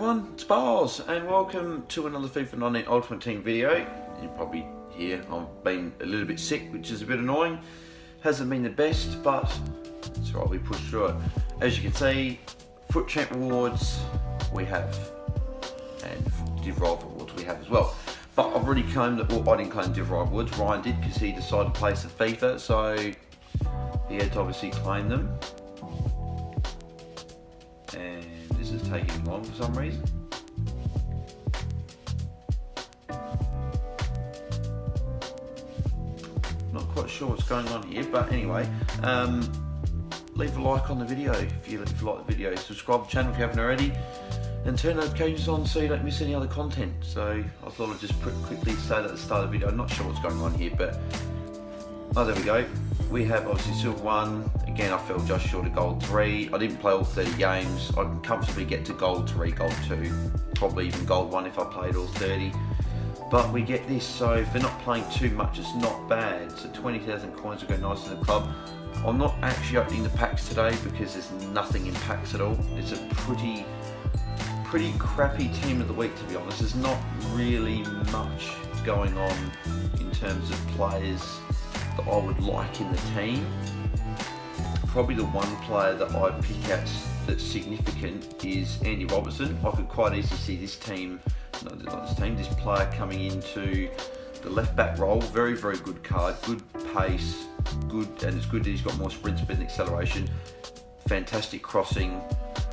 everyone, it's Bars and welcome to another FIFA 19 Ultimate Team video. You probably hear I've been a little bit sick, which is a bit annoying. Hasn't been the best, but it's alright, we pushed through it. As you can see, FUT Champ rewards we have, and Div Rival rewards we have as well. But I've already claimed that, well, I didn't claim Div Rival rewards, Ryan did because he decided to play some FIFA, so he had to obviously claim them. And this is taking long for some reason. Not quite sure what's going on here, but anyway, leave a like on the video if you like the video, subscribe to the channel if you haven't already, and turn notifications on so you don't miss any other content. So I thought I'd just quickly say that at the start of the video. I'm not sure what's going on here, but oh, there we go. We have obviously Silver 1, again I fell just short of Gold 3. I didn't play all 30 games, I can comfortably get to Gold 3, Gold 2, probably even Gold 1 if I played all 30. But we get this, so if they're not playing too much, it's not bad. So 20,000 coins will go nice in the club. I'm not actually opening the packs today because there's nothing in packs at all. It's a pretty crappy team of the week, to be honest. There's not really much going on in terms of players that I would like in the team. Probably the one player that I pick out that's significant is Andy Robertson. I could quite easily see this team, this player coming into the left back role. Very good card, good pace, good, and it's good that he's got more sprint speed and acceleration. Fantastic crossing,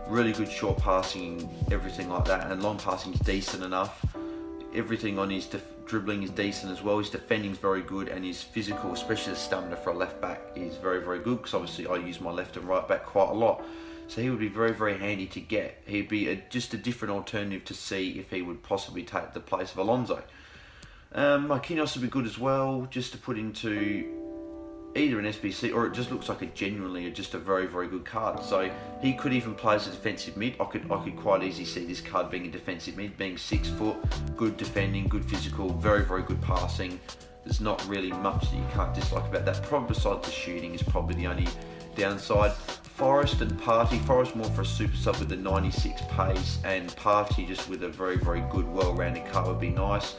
really good short passing, everything like that, and long passing is decent enough. Everything on his dribbling is decent as well. His defending is very good, and his physical, especially the stamina for a left back, is very good, because obviously I use my left and right back quite a lot. So he would be very handy to get. He'd be just a different alternative to see if he would possibly take the place of Alonso. Marquinhos would be good as well, just to put into either an SBC, or it just looks like just a very good card. So he could even play as a defensive mid. I could quite easily see this card being a defensive mid, being 6 foot, good defending, good physical, very good passing. There's not really much that you can't dislike about that. Probably besides the shooting is probably the only downside. Forrest and Partey. Forrest more for a super sub with the 96 pace, and Partey just with a very good, well-rounded card would be nice.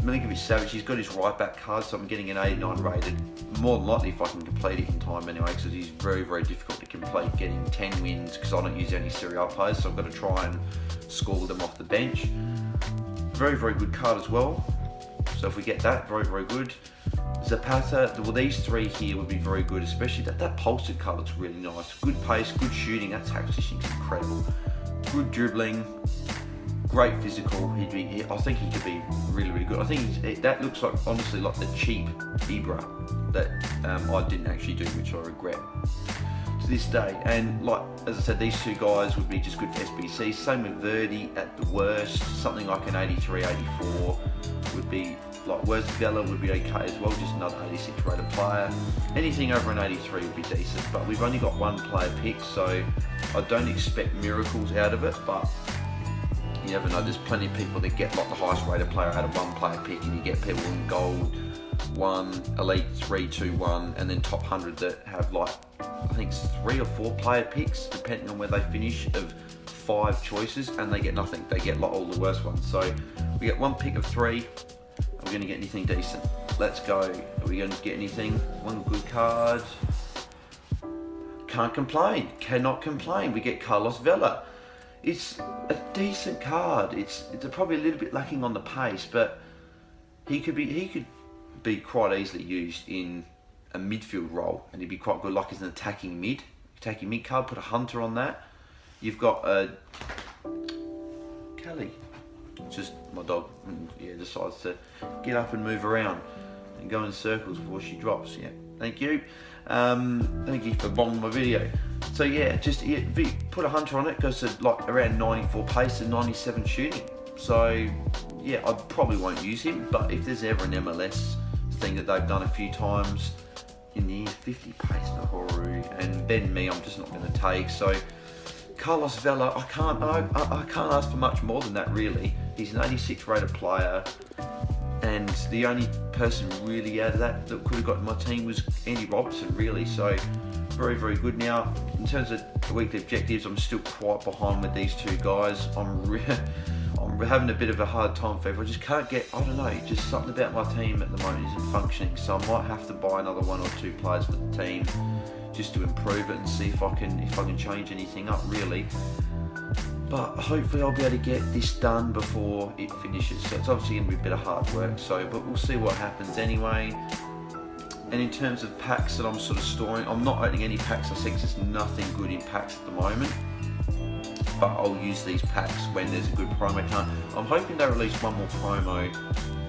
Milinkovic-Savic, he's got his right back card, so I'm getting an 89 rated. More than likely if I can complete it in time anyway, because he's very difficult to complete, getting 10 wins, because I don't use any Serie A players, so I've got to try and score them off the bench. Very good card as well. So if we get that, very good. Zapata, well, these three here would be very good, especially that pulsed card looks really nice. Good pace, good shooting, that tackle position is incredible. Good dribbling, great physical. I think he could be really good. I think that looks like, honestly, like the cheap Ibra that I didn't actually do, which I regret to this day. And like, as I said, these two guys would be just good for SBC. Same with Verdi at the worst. Something like an 83, 84 would be, like, whereas Vela would be okay as well, just another 86 rated player. Anything over an 83 would be decent, but we've only got one player pick, so I don't expect miracles out of it, but you never know. There's plenty of people that get like the highest rated player out of one player pick, and you get people in Gold 1, Elite 3, 2, 1, and then top 100 that have like, I think 3 or 4 player picks, depending on where they finish, of 5 choices, and they get nothing. They get like all the worst ones. So we get one pick of 3. Are we going to get anything decent? Let's go. Are we going to get anything? One good card. Can't complain. Cannot complain. We get Carlos Vela. It's a decent card. It's probably a little bit lacking on the pace, but he could be quite easily used in a midfield role, and he'd be quite good, like as an attacking mid card. Put a Hunter on that. You've got a Kelly. Just my dog, decides to get up and move around and go in circles before she drops. Yeah, thank you. Thank you for bombing my video. So yeah, put a Hunter on it, goes to like around 94 pace and 97 shooting. So yeah, I probably won't use him, but if there's ever an MLS thing that they've done a few times in the 50 pace Nahoru and Ben Me, I'm just not going to take. So Carlos Vela, I can't ask for much more than that really. He's an 86 rated player, and the only person really out of that could have gotten my team was Andy Robertson, really. So very, very good. Now, in terms of the weekly objectives, I'm still quite behind with these two guys. I'm having a bit of a hard time for everyone. I just can't get, I don't know, just something about my team at the moment isn't functioning. So I might have to buy another 1 or 2 players for the team just to improve it and see if I can change anything up, really. But hopefully I'll be able to get this done before it finishes. So it's obviously going to be a bit of hard work. But we'll see what happens anyway. And in terms of packs that I'm sort of storing, I'm not opening any packs. I think there's nothing good in packs at the moment. But I'll use these packs when there's a good promo card. I'm hoping they release one more promo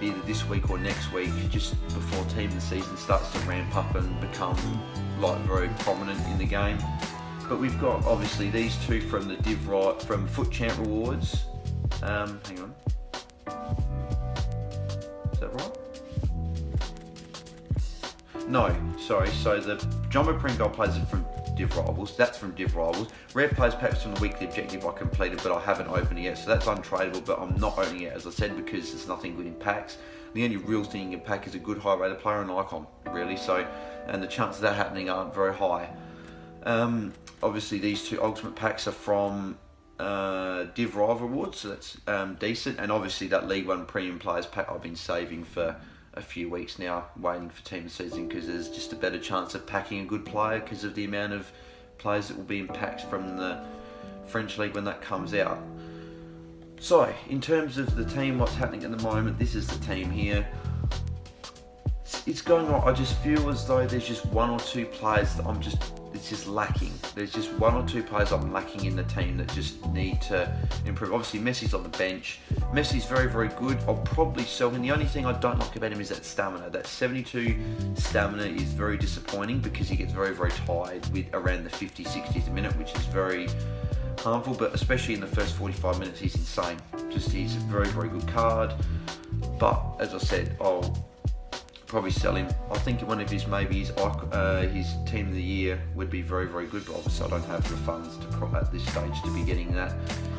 either this week or next week, just before team of the season starts to ramp up and become like very prominent in the game. But we've got obviously these two from the from FUT Champ Rewards. Hang on, is that right? No, sorry. So the Jumbo Print Gold players are from Div Rivals. That's from Div Rivals. Rare Players packs from the weekly objective I completed, but I haven't opened it yet. So that's untradeable, but I'm not opening it, as I said, because there's nothing good in packs. The only real thing in pack is a good high rated player and icon, really. So, and the chances of that happening aren't very high. Obviously, these two ultimate packs are from Div Rival Rewards, so that's decent. And obviously, that League One Premium Players pack I've been saving for a few weeks now, waiting for team of the season, because there's just a better chance of packing a good player because of the amount of players that will be in packs from the French League when that comes out. So, in terms of the team, what's happening at the moment, this is the team here. It's going on. I just feel as though there's just 1 or 2 players that it's just lacking. There's just 1 or 2 players I'm lacking in the team that just need to improve. Obviously, Messi's on the bench. Messi's very, very good. I'll probably sell him. The only thing I don't like about him is that stamina. That 72 stamina is very disappointing because he gets very, very tired with around the 50, 60s a minute, which is very harmful, but especially in the first 45 minutes, he's insane. He's a very, very good card. But as I said, I'll probably sell him. I think one of his his team of the year would be very, very good, but obviously I don't have the funds to at this stage to be getting that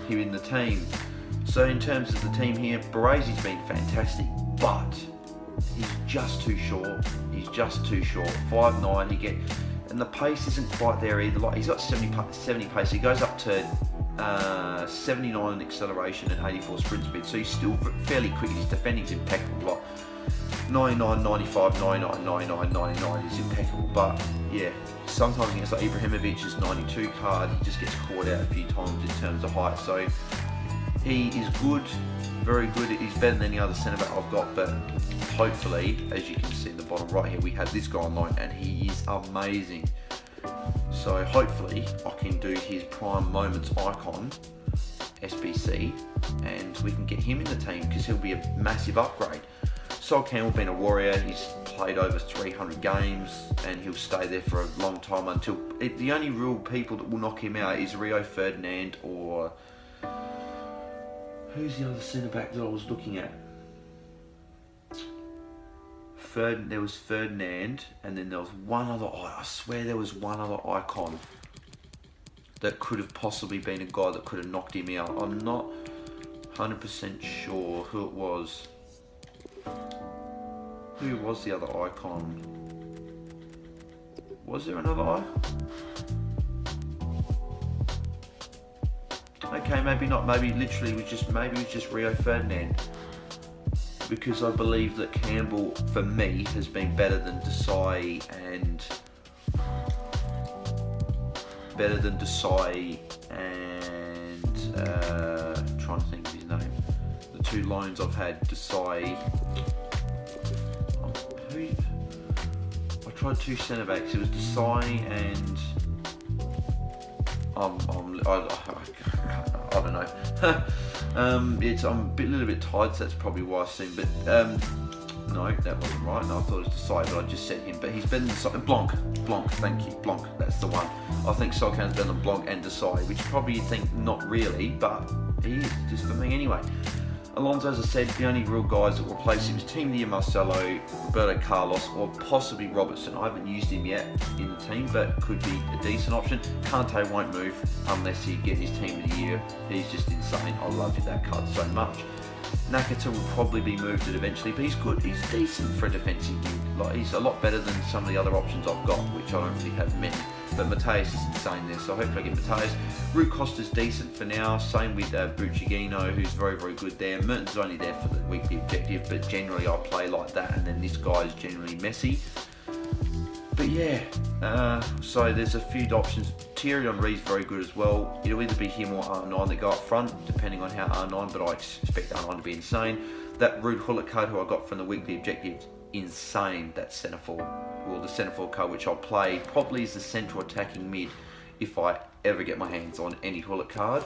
here in the team. So in terms of the team here, Baresi's been fantastic, but he's just too short. He's just too short. 5'9", and the pace isn't quite there either. Like, he's got 70 pace. He goes up to 79 in acceleration and 84 sprint speed, so he's still fairly quick. His defending's impeccable. Like 99, 95, 99, 99, 99 is impeccable. But yeah, sometimes against like Ibrahimovic's 92 card, he just gets caught out a few times in terms of height. So he is good, very good. He's better than any other centre back I've got, but hopefully, as you can see in the bottom right here, we have this guy on loan and he is amazing. So hopefully I can do his prime moments icon, SBC, and we can get him in the team because he'll be a massive upgrade. Sol Campbell being a warrior, he's played over 300 games and he'll stay there for a long time until... The only real people that will knock him out is Rio Ferdinand or... Who's the other centre-back that I was looking at? There was Ferdinand, and then there was one other... I swear there was one other icon that could have possibly been a guy that could have knocked him out. I'm not 100% sure who it was. Who was the other icon? Was there another icon? Okay, maybe not. Maybe literally it was just Rio Ferdinand. Because I believe that Campbell, for me, has been better than Desai and trying to think of his name. The 2 loans I've had, Desai. I tried 2 centre backs. It was Desai and I don't know. I'm a little bit tired, so that's probably why I've seen. But no, that wasn't right. No, I thought it was Desai, but I just said him. But he's better than Blanc. Thank you, Blanc. That's the one. I think Solcan's better than Blanc and Desai, which probably you think not really, but he is just for me anyway. Alonso, as I said, the only real guys that will replace him is Team of the Year Marcelo, Roberto Carlos, or possibly Robertson. I haven't used him yet in the team, but could be a decent option. Kante won't move unless he gets his Team of the Year. He's just insane. I love that card so much. Nakata will probably be moved it eventually, but he's good. He's decent for a defensive mid. Like, he's a lot better than some of the other options I've got, which I don't really have many. But Mateus is insane there, so hopefully I get Mateus. Rui Costa's decent for now. Same with Bucciagino, who's very, very good there. Mertens only there for the weekly objective, but generally I play like that, and then this guy is generally messy. But yeah, so there's a few options. Thierry Henry's very good as well. It'll either be him or R9 that go up front, depending on how R9, but I expect R9 to be insane. That Ruud Gullit card who I got from the weekly objectives, insane, that centre forward. Well, the centre forward card which I'll play probably is the central attacking mid if I ever get my hands on any Gullit card,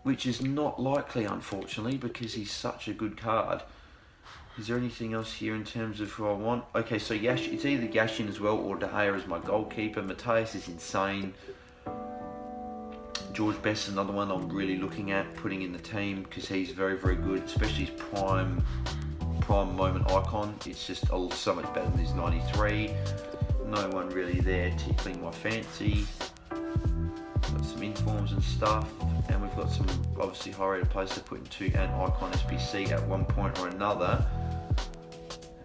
which is not likely, unfortunately, because he's such a good card. Is there anything else here in terms of who I want? Okay, so Yash, it's either Yashin as well or De Gea as my goalkeeper. Mateus is insane. George Best is another one I'm really looking at putting in the team because he's very, very good, especially his prime moment icon. It's just so much better than his 93. No one really there tickling my fancy. Got some informs and stuff, and we've got some obviously high rated players to put into an icon SBC at one point or another.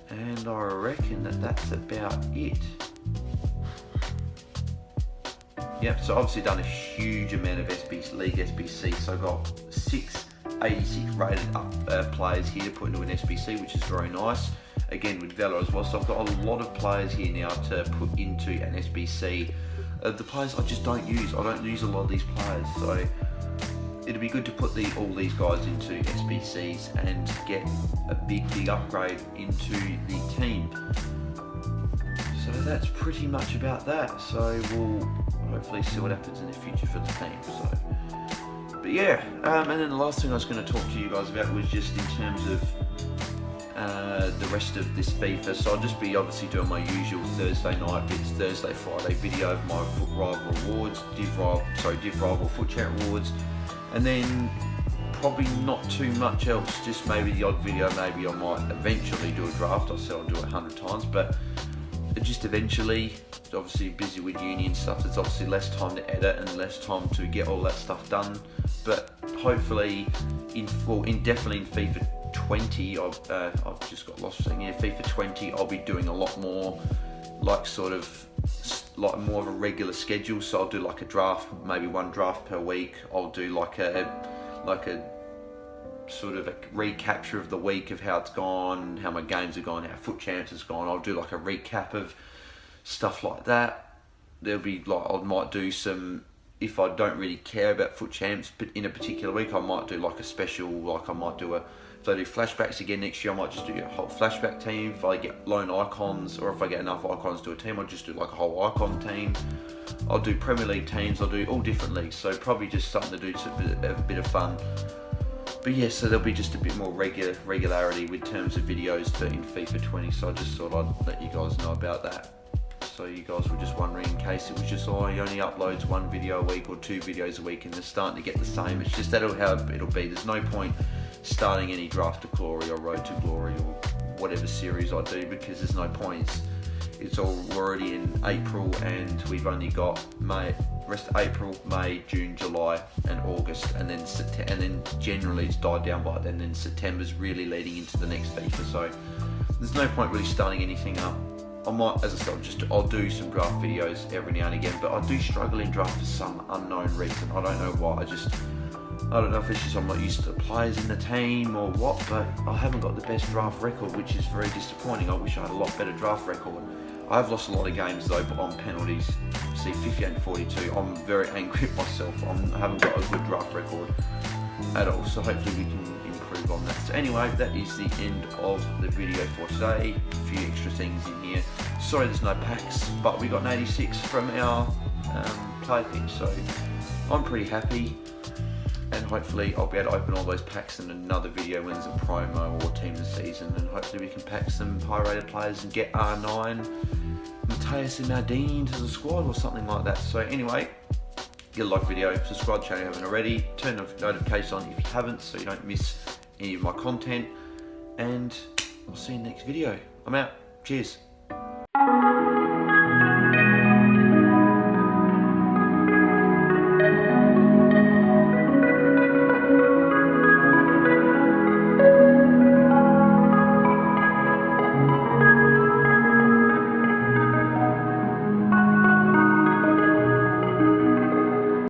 And I reckon that's about it. Yep, so obviously done a huge amount of League SBC, so I've got 686 rated up players here to put into an SBC, which is very nice. Again with Vela as well, so I've got a lot of players here now to put into an SBC. The players I just don't use. I don't use a lot of these players, so it'd be good to put all these guys into SBCs and get a big upgrade into the team. So that's pretty much about that. So we'll hopefully see what happens in the future for the team. So, but yeah, and then the last thing I was going to talk to you guys about was just in terms of the rest of this FIFA. So I'll just be obviously doing my usual Thursday night, Thursday, Friday video of my FUT Rival Awards, Div Rival FUT Chat Awards, and then probably not too much else, just maybe the odd video. Maybe I might eventually do a draft. I said I'll do it 100 times, but just eventually. Obviously busy with uni and stuff, there's obviously less time to edit and less time to get all that stuff done, but hopefully definitely in FIFA 20 I've just got lost for a second here. FIFA 20 I'll be doing a lot more like more of a regular schedule, so I'll do like a draft, maybe one draft per week. I'll do like a sort of a recapture of the week of how it's gone, how my games have gone, how FUT Champs has gone. I'll do like a recap of stuff like that. There'll be like, I might do some, if I don't really care about FUT Champs, but in a particular week I might do like a special, like I might do if I do flashbacks again next year, I might just do a whole flashback team. If I get lone icons, or if I get enough icons to a team, I'll just do like a whole icon team. I'll do Premier League teams, I'll do all different leagues, so probably just something to do to have a bit of fun. But yeah, so there'll be just a bit more regularity with terms of videos in FIFA 20, so I just thought I'd let you guys know about that. So you guys were just wondering, in case it was just, oh, he only uploads one video a week or 2 videos a week, and they're starting to get the same. It's just how it'll be. There's no point starting any Draft to Glory or Road to Glory or whatever series I do, because there's no point. It's already in April, and we've only got rest of April, May, June, July, and August, and then generally it's died down by then. Then September's really leading into the next FIFA, so there's no point really starting anything up. I might, as I said, I'll do some draft videos every now and again, but I do struggle in draft for some unknown reason. I don't know why. I don't know if it's just I'm not used to the players in the team or what, but I haven't got the best draft record, which is very disappointing. I wish I had a lot better draft record. I've lost a lot of games though, but on penalties. See, 58 and 42. I'm very angry at myself. I haven't got a good draft record at all, so hopefully we can improve on that. So anyway, that is the end of the video for today. A few extra things in here. Sorry there's no packs, but we got an 86 from our player pitch, so I'm pretty happy. And hopefully I'll be able to open all those packs in another video when there's a promo or team of the season, and hopefully we can pack some high rated players and get R9, Mateus and Nadine to the squad or something like that. So anyway, get a like video, subscribe to the channel if you haven't already, turn the notifications on if you haven't so you don't miss any of my content, and I'll see you in the next video. I'm out. Cheers.